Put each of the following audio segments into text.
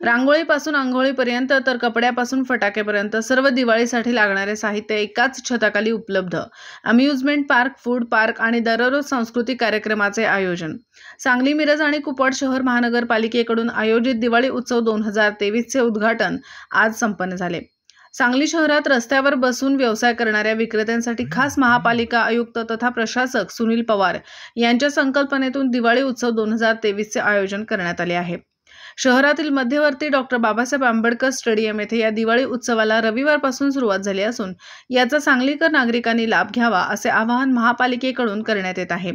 रांगोळीपासून अंघोळीपर्यंत तर कपड्यापासून फटाक्यापर्यंत सर्व दिवाळीसाठी लागणारे साहित्य एकाच छताखाली उपलब्ध। अम्युजमेंट पार्क, फूड पार्क आणि दररोज सांस्कृतिक कार्यक्रमाचे आयोजन। सांगली, मिरज आणि कुपवाड शहर महानगरपालिकेकडून आयोजित दिवाळी उत्सव 2023 चे उद्घाटन आज संपन्न झाले। सांगली शहरात रस्त्यावर बसून व्यवसाय करणाऱ्या विक्रेत्यांसाठी खास महापालिका आयुक्त तथा प्रशासक सुनील पवार यांच्या संकल्पनेतून दिवाळी उत्सव 2023 चे आयोजन करण्यात आले आहे। शहरातील मध्यवर्ती डॉक्टर बाबासाहेब आंबेडकर स्टेडियम येथे या दिवाळी उत्सवाला रविवारपासून सुरुवात झाली असून याचा सांगलीकर नागरिकांनी लाभ घ्यावा असे आवाहन महापालिकेकडून करण्यात येत आहे।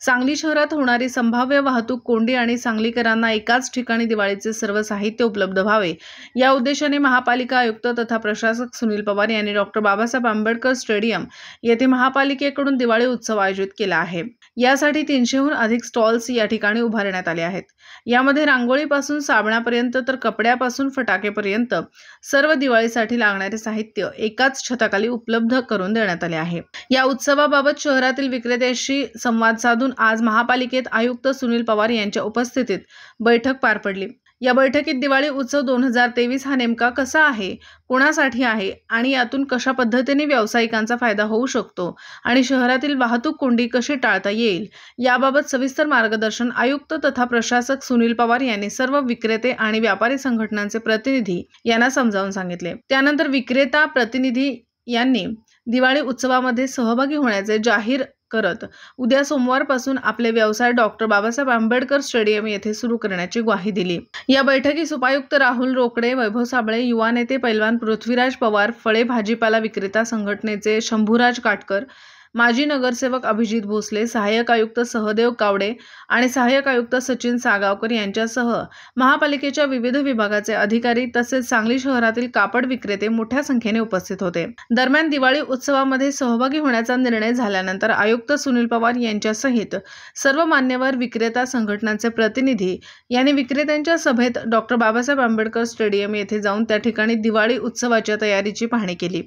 सांगली शहरात होणारी संभाव्य वाहतूक कोंडी आणि सांगलीकरांना एकाच ठिकाणी दिवाळीचे सर्व साहित्य उपलब्ध व्हावे या उद्देशाने महापालिका आयुक्त तथा प्रशासक सुनील पवार यांनी डॉक्टर बाबासाहेब आंबेडकर स्टेडियम येथे महापालिकेकडून दिवाळी उत्सव आयोजित केला आहे। यासाठी 300हून अधिक स्टॉल्स या ठिकाणी उभारण्यात आले आहेत। यामध्ये रांगोळीपासून साबणापर्यंत तर कपड्यापासून फटाकेपर्यंत सर्व दिवाळीसाठी लागणारे साहित्य एकाच छताखाली उपलब्ध करून देण्यात आले आहे। या उत्सवाबाबत शहरातील विक्रेत्यांशी संवाद साधून आज महापालिकेत आयुक्त सुनील पवार यांच्या उपस्थितीत बैठक पार पडली। या बैठकीत दिवाळी उत्सव 2023 हा नेमका कसा आहे, कोणासाठी आहे आणि यातून कशा पद्धतीने व्यावसायिकांचा फायदा होऊ शकतो आणि शहरातील वाहतूक कोंडी कशी टाळता येईल याबाबत सविस्तर मार्गदर्शन आयुक्त तथा प्रशासक सुनील पवार यांनी सर्व विक्रेते आणि व्यापारी संघटनांचे प्रतिनिधी यांना समजावून सांगितले। त्यानंतर विक्रेता प्रतिनिधी यांनी दिवाळी उत्सवामध्ये सहभागी होण्याचे जाहीर करत उद्या सोमवारपासून आपले व्यवसाय डॉक्टर बाबासाहेब आंबेडकर स्टेडियम येथे सुरू करण्याची ग्वाही दिली। या बैठकीस उपायुक्त राहुल रोकडे, वैभव साबळे, युवा नेते पैलवान पृथ्वीराज पवार, फळे भाजीपाला विक्रेता संघटनेचे शंभूराज काटकर, माजी नगरसेवक अभिजित भोसले, सहाय्यक आयुक्त सहदेव कावडे आणि सहाय्यक आयुक्त सचिन सागावकर यांच्यासह महापालिकेच्या विविध विभागाचे अधिकारी तसेच सांगली शहरातील कापड विक्रेते मोठ्या संख्येने उपस्थित होते। दरम्यान दिवाळी उत्सवामध्ये सहभागी होण्याचा निर्णय झाल्यानंतर आयुक्त सुनील पवार यांच्यासहित सर्व मान्यवर विक्रेता संघटनांचे प्रतिनिधी यांनी विक्रेत्यांच्या सभेत डॉक्टर बाबासाहेब आंबेडकर स्टेडियम येथे जाऊन त्या ठिकाणी दिवाळी उत्सवाच्या तयारीची पाहणी केली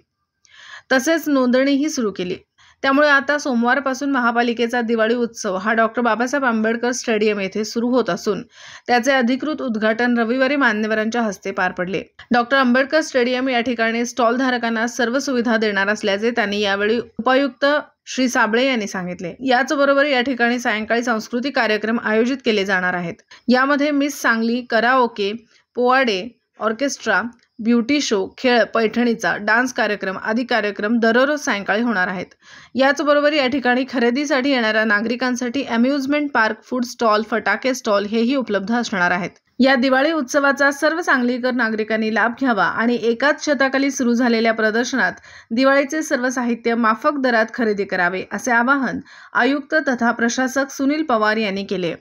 तसेच नोंदणीही सुरू केली। त्यामुळे आता सोमवारपासून महापालिकेचा दिवाळी उत्सव हा डॉक्टर बाबासाहेब आंबेडकर स्टेडियम येथे सुरू होत असून त्याचे अधिकृत उद्घाटन रविवारी मान्यवरांच्या हस्ते पार पडले। डॉक्टर आंबेडकर स्टेडियम या ठिकाणी स्टॉल धारकांना सर्व सुविधा देणार असल्याचे त्यांनी यावेळी उपायुक्त श्री साबळे यांनी सांगितले। याचबरोबर या ठिकाणी सायंकाळी सांस्कृतिक कार्यक्रम आयोजित केले जाणार आहेत। यामध्ये मिस सांगली, कराओके, पोवाडे, ऑर्केस्ट्रा, ब्युटी शो, खेळ, पैठणीचा डान्स कार्यक्रम आदी कार्यक्रम दररोज सायंकाळी होणार आहेत। याचबरोबर या ठिकाणी खरेदीसाठी येणाऱ्या नागरिकांसाठी अम्युजमेंट पार्क, फूड स्टॉल, फटाके स्टॉल हेही उपलब्ध असणार आहेत। या दिवाळी उत्सवाचा सर्व सांगलीकर नागरिकांनी लाभ घ्यावा आणि एकाच छताखाली सुरू झालेल्या प्रदर्शनात दिवाळीचे सर्व साहित्य माफक दरात खरेदी करावे असे आवाहन आयुक्त तथा प्रशासक सुनील पवार यांनी केले।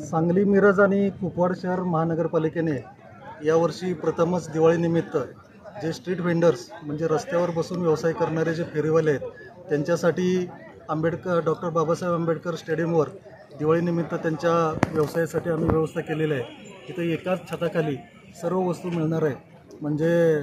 सांगली, मिरज आणि कुपवाड शहर महानगरपालिकेने यावर्षी प्रथमच दिवाळीनिमित्त जे स्ट्रीट व्हेंडर्स म्हणजे रस्त्यावर बसून व्यवसाय करणारे जे फेरीवाले आहेत त्यांच्यासाठी डॉक्टर बाबासाहेब आंबेडकर स्टेडियमवर दिवाळीनिमित्त त्यांच्या व्यवसायासाठी आम्ही व्यवस्था केलेली आहे। इथे एकाच छताखाली सर्व वस्तू मिळणार आहे, म्हणजे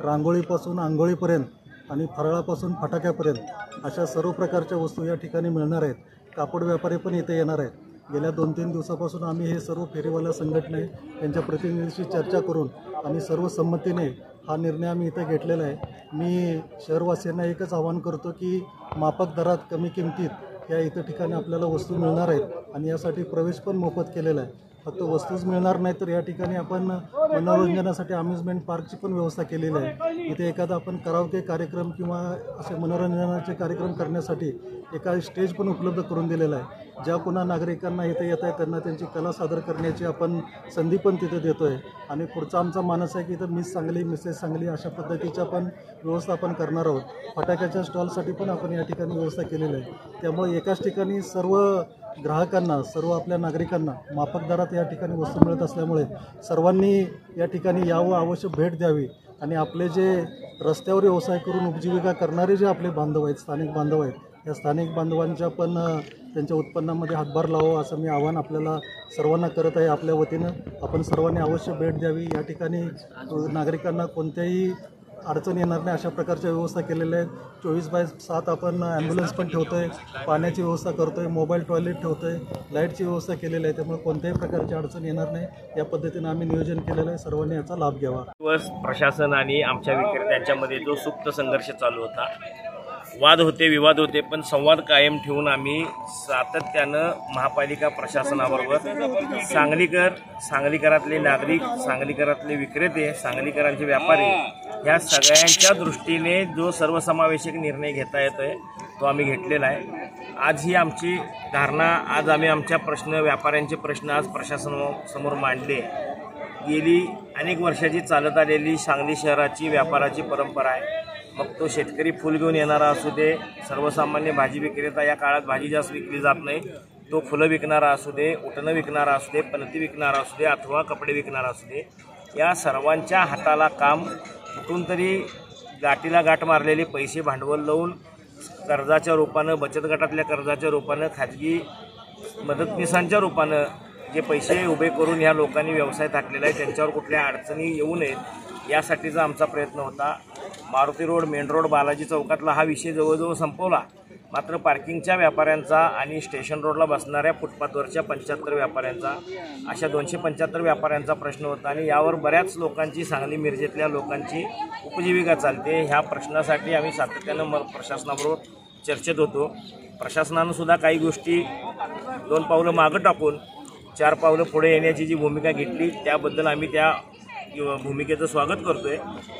रांगोळीपासून आंघोळीपर्यंत आणि फराळापासून फटाक्यापर्यंत अशा सर्व प्रकारच्या वस्तू या ठिकाणी मिळणार आहेत। कापड व्यापारी पण इथे येणार आहेत। गेल्या 2-3 दिवसापासून आम्ही हे सर्व फेरीवाला संघटने यांच्या प्रतिनिधींशी चर्चा करून आणि सर्व संमतीने हा निर्णय आम्ही इथे घेतलेला आहे। मी शहरवासियांना एकच आवाहन करतो की माफक दरात कमी किमतीत या इथं ठिकाणी आपल्याला वस्तू मिळणार आहेत आणि यासाठी प्रवेश पण मोफत केलेला आहे। फक्त वस्तूच मिळणार नाही तर या ठिकाणी आपण मनोरंजनासाठी अम्युजमेंट पार्कची पण व्यवस्था केलेली आहे। इथे एखादा आपण कराओके कार्यक्रम किंवा असे मनोरंजनाचे कार्यक्रम करण्यासाठी एका स्टेज पण उपलब्ध करून दिलेला आहे। ज्या कोणा नागरिकांना इथे येत आहे त्यांना त्यांची कला सादर करण्याची आपण संधी पण तिथे देतो आहे आणि पुढचा आमचा मानस आहे की इथं मिस सांगली, मिसेस सांगली अशा पद्धतीच्या पण व्यवस्था आपण करणार आहोत। फटाक्याच्या स्टॉलसाठी पण आपण या ठिकाणी व्यवस्था केलेली आहे। त्यामुळे एकाच ठिकाणी सर्व ग्राहकांना, सर्व आपल्या नागरिकांना माफक दरात या ठिकाणी वस्तू मिळत असल्यामुळे सर्वांनी या ठिकाणी यावं, अवश्य भेट द्यावी आणि आपले जे रस्त्यावर व्यवसाय करून उपजीविका करणारे जे आपले बांधव आहेत, स्थानिक बांधव आहेत, या स्थानिक बांधवांच्या पण त्यांच्या उत्पन्नामध्ये हातभार लावावा असं मी आवाहन आपल्याला सर्वांना करत आहे। आपल्या वतीनं आपण सर्वांनी अवश्य भेट द्यावी। या ठिकाणी नागरिकांना कोणत्याही अडचण येणार नाही अशा प्रकारच्या व्यवस्था केलेल्या आहेत. 24/7 आपण ॲम्ब्युलन्स पण ठेवतो आहे, पाण्याची व्यवस्था करतो आहे, मोबाईल टॉयलेट ठेवतो आहे, लाईटची व्यवस्था केलेली आहे. त्यामुळे कोणत्याही प्रकारची अडचण येणार नाही या पद्धतीनं आम्ही नियोजन केलेलं आहे. सर्वांनी याचा लाभ घ्यावा. दिवस प्रशासन आणि आमच्या विक्रेत्यांच्यामध्ये जो सुप्त संघर्ष चालू होता, वाद होते, विवाद होते, पण संवाद कायम ठेवून आम्ही सातत्यानं महापालिका प्रशासनाबरोबर सांगलीकरातले नागरिक, सांगलीकरातले विक्रेते, सांगलीकरांचे व्यापारी ह्या सगळ्यांच्या दृष्टीने जो सर्वसमावेशक निर्णय घेता येतोय तो आम्ही घेतलेला आहे. आज ही आमची धारणा, आज आम्ही आमच्या व्यापाऱ्यांचे प्रश्न आज प्रशासनासमोर मांडले. गेली अनेक वर्षाची चालत आलेली सांगली शहराची व्यापाराची परंपरा आहे. मग तो शेतकरी फुल घेऊन येणारा असू दे, सर्वसामान्य भाजी विक्रेता, या काळात भाजी जास्त विकली जात नाही, तो फुलं विकणारा असू दे, उटणं विकणारा असू दे, पणती विकणारा असू दे अथवा कपडे विकणारा असू दे, या सर्वांच्या हाताला काम, कुठून तरी गाठीला गाठ मारलेले पैसे भांडवल लावून कर्जाच्या रूपानं, बचत गटातल्या कर्जाच्या रूपानं, खाजगी मदतनीसांच्या रूपानं जे पैसे उभे करून ह्या लोकांनी व्यवसाय टाकलेला आहे, त्यांच्यावर कुठल्या अडचणी येऊ नयेत यासाठीचा आमचा प्रयत्न होता. Maruti road, main road, Balaji चौकातला हा विषय जवळजवळ संपवला. मात्र पार्किंगच्या व्यापाऱ्यांचा आणि स्टेशन रोडला बसणाऱ्या फुटपाथवरच्या 75 व्यापाऱ्यांचा, अशा 275 व्यापाऱ्यांचा प्रश्न होता आणि यावर बऱ्याच लोकांची, सांगली मिरजेतल्या लोकांची उपजीविका चालते. ह्या प्रश्नासाठी आम्ही सातत्यानं प्रशासनाबरोबर चर्चेत होतो. प्रशासनानं सुद्धा काही गोष्टी 2 पावलं मागं टाकून 4 पावलं पुढे येण्याची जी भूमिका घेतली त्याबद्दल आम्ही त्या भूमिकेचं स्वागत करतोय.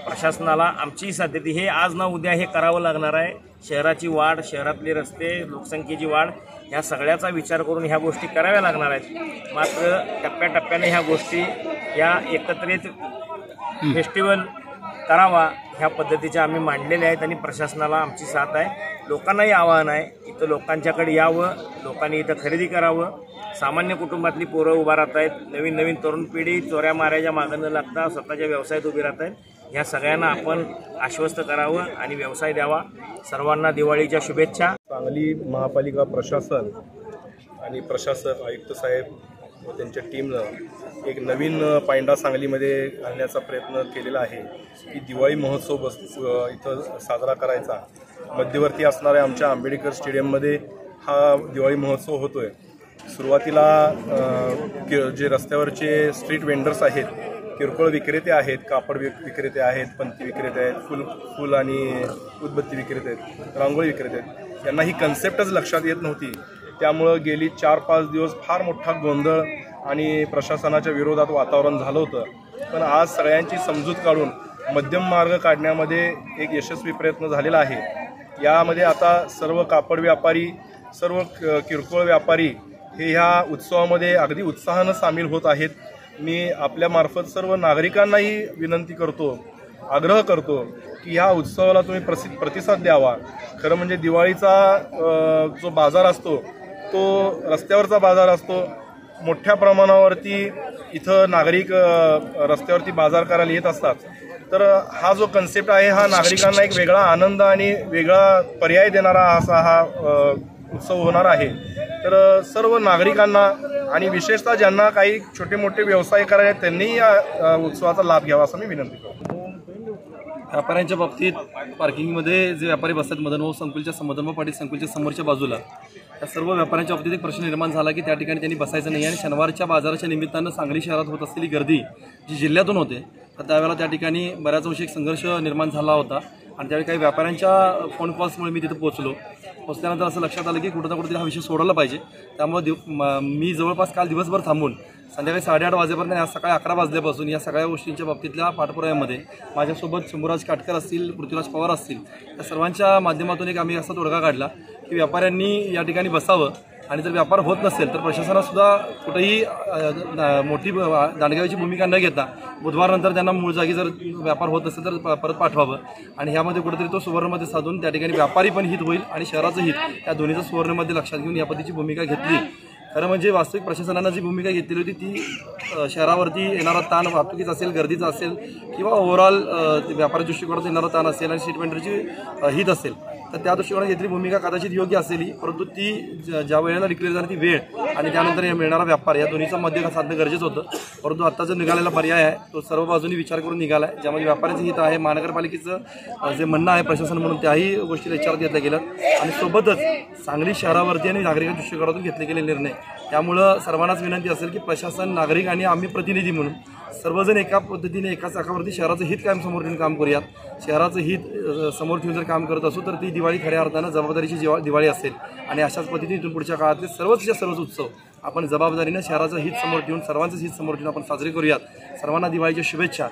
प्रशासनाला आमची साध्यती हे आज ना उद्या हे करावं लागणार आहे. शहराची वाढ, शहरातले रस्ते, लोकसंख्येची वाढ, ह्या सगळ्याचा विचार करून ह्या गोष्टी कराव्या लागणार आहेत. मात्र टप्प्याटप्प्याने ह्या गोष्टी या एकत्रित फेस्टिवल करावा ह्या पद्धतीच्या आम्ही मांडलेल्या आहेत आणि प्रशासनाला आमची साथ आहे. लोकांनाही आवाहन आहे, इथं लोकांच्याकडे यावं, लोकांनी इथं खरेदी करावं. सामान्य कुटुंबातली पोरं उभा राहत आहेत, नवीन तरुण पिढी चोऱ्या मारायच्या मागं न लागता स्वतःच्या व्यवसायात उभी राहत आहेत. ह्या सगळ्यांना आपण आश्वस्त करावं आणि व्यवसाय द्यावा. सर्वांना दिवाळीच्या शुभेच्छा. सांगली महापालिका प्रशासन आणि प्रशासक आयुक्त साहेब व त्यांच्या टीमनं एक नवीन पायंडा सांगलीमध्ये घालण्याचा प्रयत्न केलेला आहे की दिवाळी महोत्सव इथं साजरा करायचा. मध्यवर्ती असणाऱ्या आमच्या आंबेडकर स्टेडियममध्ये हा दिवाळी महोत्सव होतोय. सुरुवातीला जे रस्त्यावरचे स्ट्रीट वेंडर्स आहेत, किरकोळ विक्रेते आहेत, कापड विक्रेते आहेत, पणती विक्रेते आहेत, फुल आणि उदबत्ती विक्रेते आहेत, रांगोळी विक्रेते आहेत, यांना ही कन्सेप्टच लक्षात येत नव्हती. त्यामुळं गेली 4-5 दिवस फार मोठा गोंधळ आणि प्रशासनाच्या विरोधात वातावरण झालं होतं. पण आज सगळ्यांची समजूत काढून मध्यम मार्ग काढण्यामध्ये एक यशस्वी प्रयत्न झालेला आहे. यामध्ये आता सर्व कापड व्यापारी, सर्व किरकोळ व्यापारी हे ह्या उत्सवामध्ये अगदी उत्साहानं सामील होत आहेत. मी आपल्यामार्फत सर्व नागरिकांनाही विनंती करतो, आग्रह करतो की ह्या उत्सवाला तुम्ही प्रतिसाद द्यावा. खरं म्हणजे दिवाळीचा जो बाजार असतो तो रस्त्यावरचा बाजार असतो. मोठ्या प्रमाणावरती इथं नागरिक रस्त्यावरती बाजार करायला येत असतात. तर हा जो कन्सेप्ट आहे हा नागरिकांना एक वेगळा आनंद आणि वेगळा पर्याय देणारा असा हा उत्सव होणार आहे. तर सर्व नागरिकांना आणि विशेषतः ज्यांना काही छोटे मोठे व्यवसाय करायचे त्यांनीही या उत्सवाचा लाभ घ्यावा असं मी विनंती करतो. व्यापाऱ्यांच्या बाबतीत पार्किंगमध्ये जे व्यापारी बसतात मदनभाऊ संकुलच्या मदनभाऊ पाटील संकुलच्या समोरच्या बाजूला, त्या सर्व व्यापाऱ्यांच्या बाबतीत एक प्रश्न निर्माण झाला की त्या ठिकाणी त्यांनी बसायचं नाही आणि शनिवारच्या बाजाराच्या निमित्तानं सांगली शहरात होत असलेली गर्दी जी जिल्ह्यातून होते, तर त्यावेळेला त्या ठिकाणी बऱ्याच अंशी एक संघर्ष निर्माण झाला होता. आणि त्यावेळी काही व्यापाऱ्यांच्या फोन कॉल्समुळे मी तिथे पोचल्यानंतर असं लक्षात आलं की कुठं ना कुठेतरी हा विषय सोडवला पाहिजे. त्यामुळे मी जवळपास काल दिवसभर थांबून संध्याकाळी 8:30 वाजेपर्यंत आज सकाळी 11 वाजल्यापासून या सगळ्या गोष्टींच्या बाबतीतल्या पाठपुराव्यामध्ये माझ्यासोबत शंभूराज काटकर असतील, पृथ्वीराज पवार असतील, या सर्वांच्या माध्यमातून एक आम्ही असा तोडगा काढला की व्यापाऱ्यांनी या ठिकाणी बसावं आणि जर व्यापार होत नसेल तर प्रशासनासुद्धा कुठेही मोठी दांडगावीची भूमिका न घेता बुधवारनंतर त्यांना मूळ जागी जर व्यापार होत असेल तर परत पाठवावं. आणि ह्यामध्ये कुठेतरी तो सुवर्णमध्ये साधून त्या ठिकाणी व्यापारी पण हित होईल आणि शहराचं हित, त्या दोन्हीचं सुवर्णमध्ये लक्षात घेऊन या पद्धतीची भूमिका घेतली. खरं म्हणजे वास्तविक प्रशासनानं जी भूमिका घेतलेली होती ती शहरावरती येणारा ताण वाहतुकीचा असेल, गर्दीचा असेल किंवा ओव्हरऑल व्यापारी दृष्टिकोनात येणारा ताण असेल आणि स्ट्रीट व्हेंडरची हित असेल, तर त्या दृष्टिकोनात घेतलेली भूमिका कदाचित योग्य असेल, परंतु ती ज्या वेळेला डिक्लेअर झाली ती वेळ आणि त्यानंतर मिळणारा व्यापार या दोन्हीचा मध्य साधणं गरजेचं होतं. परंतु आता जो निघालेला पर्याय आहे तो सर्व बाजूनी विचार करून निघाला आहे, ज्यामध्ये व्यापाऱ्यांचं हित आहे, महानगरपालिकेचं जे म्हणणं आहे प्रशासन म्हणून त्याही गोष्टी विचारात घेतल्या गेल्या आणि सोबतच सांगली शहरावरती आणि नागरिकांच्या दृष्टिकोनातून घेतले गेले निर्णय. त्यामुळं सर्वांनाच विनंती असेल की प्रशासन, नागरिक आणि आम्ही प्रतिनिधी म्हणून सर्वजण एका पद्धतीने एका चाकावरती शहराचं हित कायम समोर ठेवून काम करूयात. शहराचं हित समोर ठेवून जर काम करत असू तर ती दिवाळी खऱ्या अर्थानं जबाबदारीची दिवाळी असेल आणि अशाच पद्धतीने इथून पुढच्या काळातले सर्वच उत्सव आपण जबाबदारीनं शहराचं हित समोर ठेवून, सर्वांचंच हित समोर ठेवून आपण साजरे करूयात. सर्वांना दिवाळीच्या शुभेच्छा.